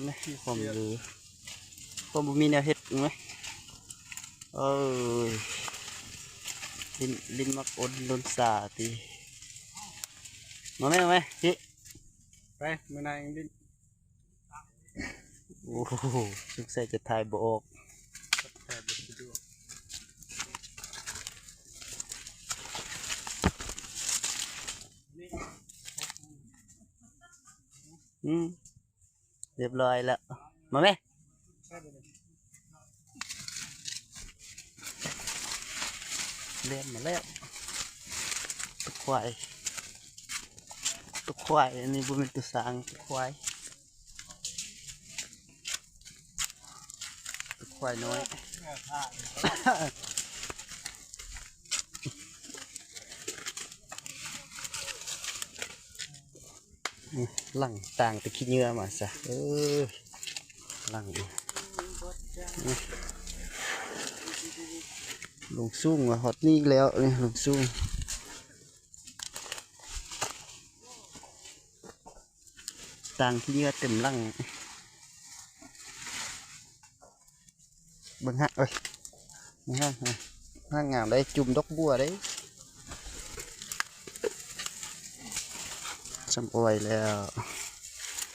ไหมผมหรือผมมีแนวเห็ดไหมเออลิ้นมักอดโดนสาตีมาไหมพี่ไปมือนายดิ้นโอ้โหสงสัยจะถ่ายบ่ออกแต่เด็กดูเรียบร้อยแล้วมาไหมเล่นมาแล้วตัวควายอันนี้บุญเป็นตัวสางตัวควายน้อยหลังต่างตะขี้เนื้อมาซะหลังดีลงซุ่งมาฮอตนี่แล้วลงซุ่งต่างขี้เนื้อเต็มหลังบังฮะเอ้ยห้างงามได้จุ่มดอกบัวได้จำเอาไว้แล้ว